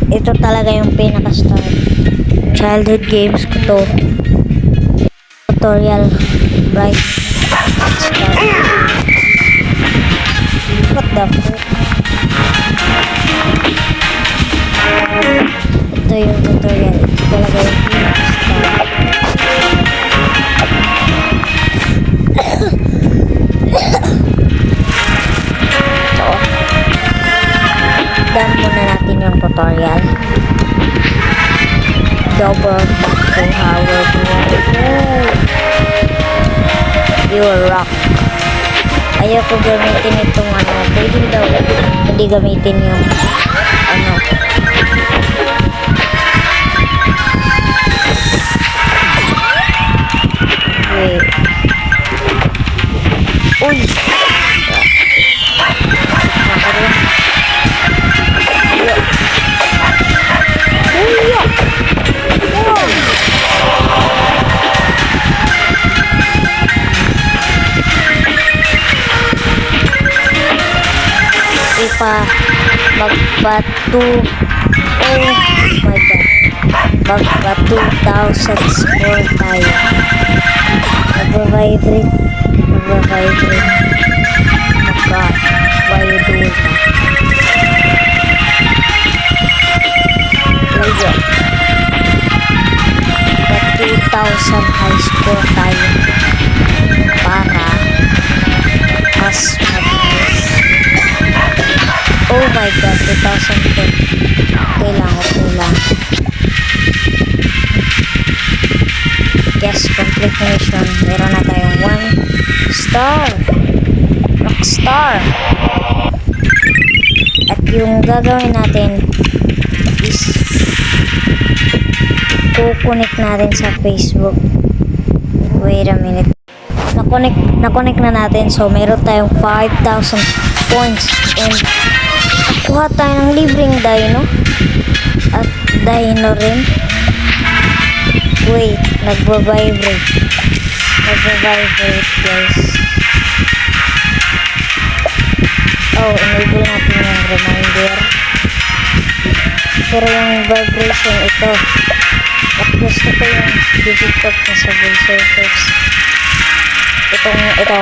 ito talaga yung pinaka-start. Childhood games ko to. Tutorial. Right. Start. What the fuck? Ito yung tutorial. Ito talaga yung pinaka-start. So, done muna natin yung tutorial. Double to Howard. You rock. Ayaw ko gamitin itong ano. Pwede daw hindi gamitin yung ano. Wait. Uy! Magbato. Oh my god. Magbato 2,000 score tayo. Nagbavibrate. God, why you doing that? Layo. But 2,000 high score tayo. Para mas mabilis. Oh my god, 2,010. Okay lang. Yes, complete mission. Meron na tayong 1 star. Rockstar. At yung gagawin natin is kukunik natin sa Facebook. Wait a minute. Nakonek na natin. So, meron tayong 5,000 points. And kuha tayo ng libreng dino. At dino rin. Wait, nagbabibrate guys. Oh, enable natin yung reminder. Pero yung vibration ito. At gusto ko yung difficult na sa surface. Ito.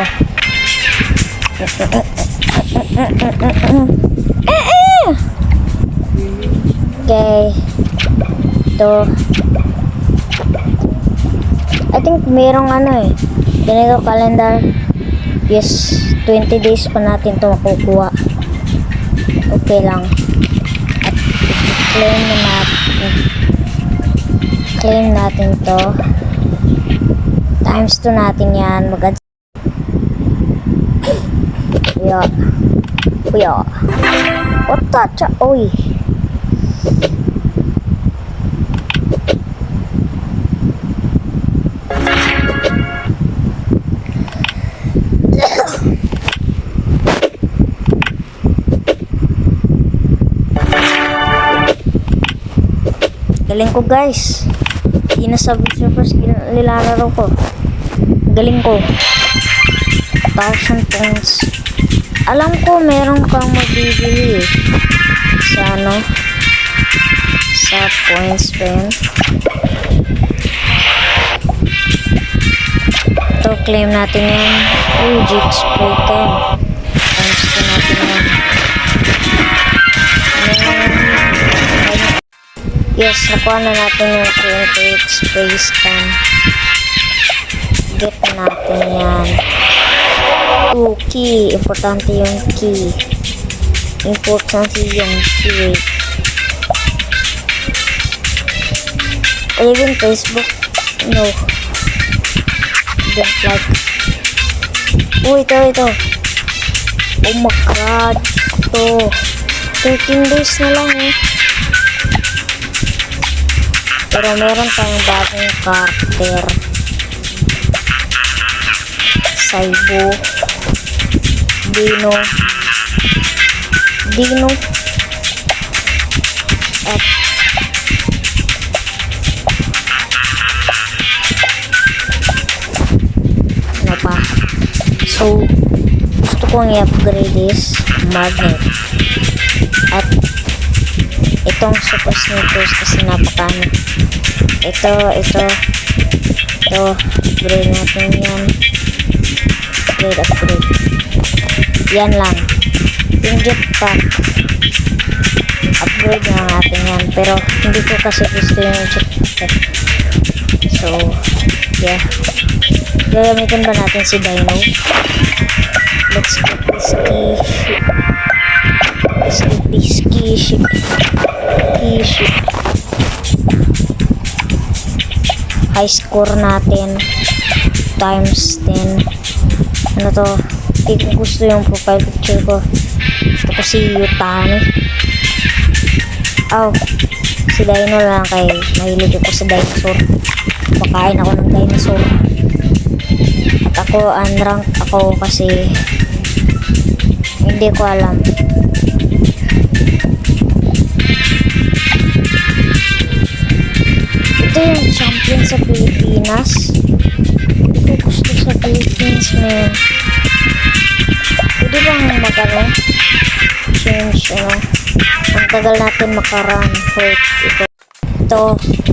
Okay. Ito. I think merong ano ganito calendar. Yes, 20 days pa natin ito makukuha. Okay lang. At claim natin to. Times 2 natin yan. Kuya. What the? Oy. Galing ko guys. Hindi na surfers nilalaro ko. Galing ko. 1,000 points. Alam ko meron kang mabibili sa sa points pen. Ito claim natin yan. Jig spray cam. Times 2 natin yan. Yes, nakuha na natin yung 28 space can. Get na natin yan. Key. Importante yung key. Importante yung key. Even Facebook, no. Don't like. Ito. Oh my god. Ito. 13 days na lang Pero meron tayong bagong karakter. Saibo. Dino. At ano pa? So, gusto kong i-upgrade is magnet. At itong super sneakers kasi napakano. Ito, upgrade natin yan. Upgrade. Yan lang. Yung jetpack, upgrade na natin yan. Pero hindi ko kasi gusto yung jetpack. So, yeah. Gagamitin ba natin si Dino? Let's get this key ship. High score natin times 10. Ano to? Hindi ko gusto yung profile picture ko. Gusto ko si Yutani. Si Dino lang kay mahilig ako sa dinosaur. Pakain ako ng dinosaur. At ako unrank ako kasi hindi ko alam. Ito yung champion sa Pilipinas. Hindi ko gusto sa Philippines, man. Pwede bang change, ang tagal natin makaran. Wait, ito,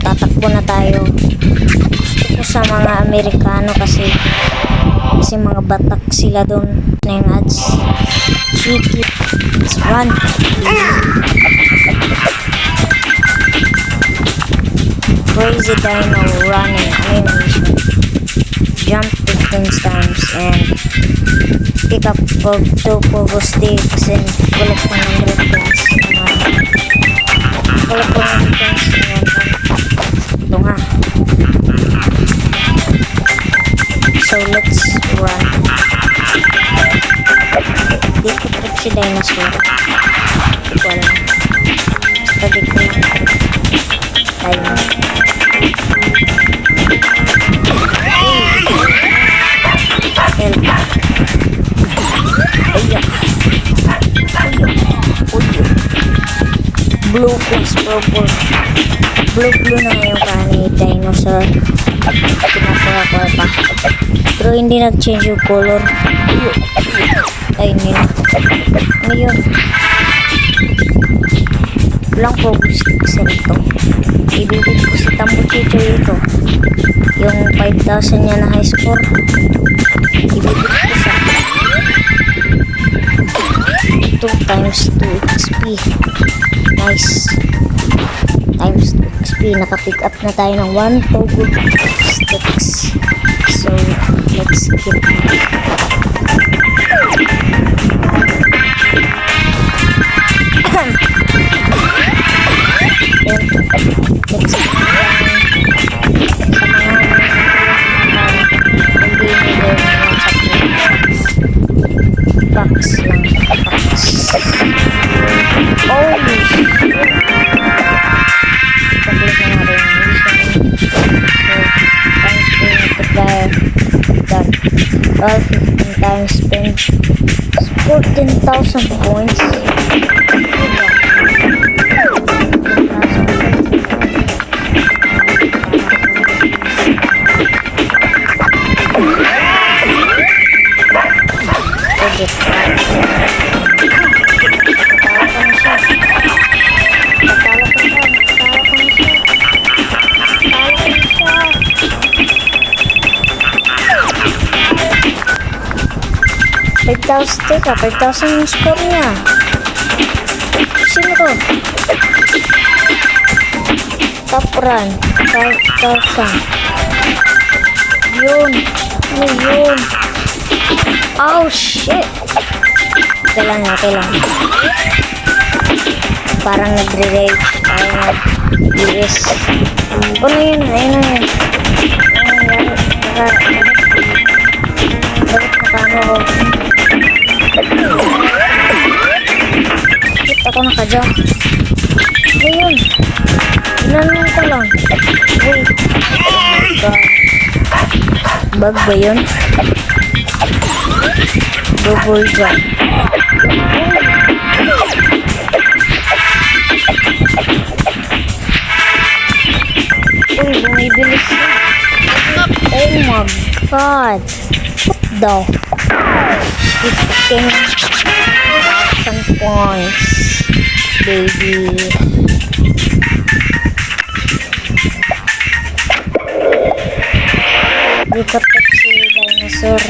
tatakbo na tayo. Gusto ko sa mga Amerikano kasi mga batak sila doon na yung ads. Cheeky. Let's run. Crazy Dino running animation. Jump 15 times and pick up 2 pogo stick kasi kulap ko ng reference. Kulap ko ng reference naman. Ito nga. So let's run. Di ko trip si dinosaur. Wala. Basta di ko lang. Dino. Blue plus purple. Blue na yung kani dinosaur. Pinapura ko pa. Pero hindi nag-change yung color. Ay, hindi na. Ano yun? Walang focus sa ito. Ibibig ko si Tambuchito ito. Yung 5,000 niya na high score. Ibibig ko sa 2 times 2 XP. Nice. Times 2 XP. Naka-pick up na tayo ng 1 pogo sticks. So, let's skip. Box lang. Holy shit. Complete na natin yung mission. So, times done. All 15 times spend 14,000 points. Teka, 5,000 yung score niya. Sino to? Top run, 5,000. Yun. Ano yun? Oh, shit. Okay lang. Parang nagre-rage. Parang nag-US. Ano yun? Ayun na yun. Bakit nakano ako? Bakit ako naka-jump? Ano yun? Inanong ko lang. Wait. Oh my God. Bug ba yun? Double jump. Uy, bumibilis na. Oh my God. What the 15,000 points, baby. Protect si dinosaur.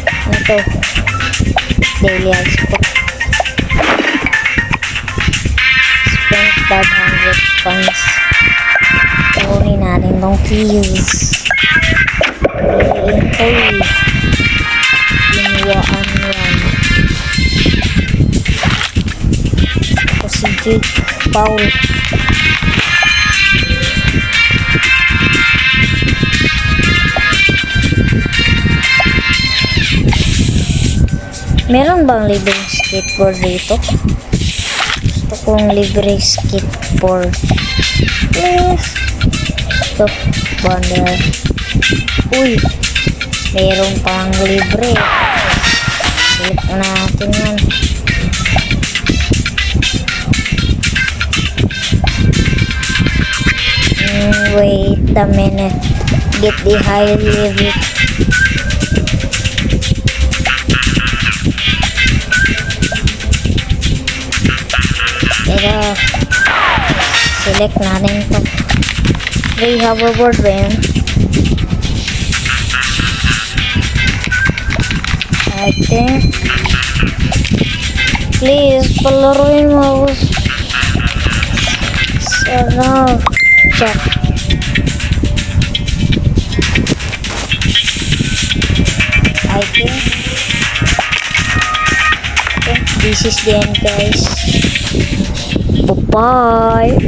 Ano to? Daily export. Spend 500 points. Kunin natin tong kills. Intoy. Ginuwaan yan. Ako si Jake Paul. Meron bang libreng skateboard dito? Gusto kong libre skateboard. Please. Ito, bundle. Uy, meron pang libre. Select na natin yan. Wait a minute. Get the high level. Pero, select natin ito. Free hoverboard ba yun? I think. Please, palaruin mo ako. Sarap. Check. I think this is the end, guys. Bye-bye.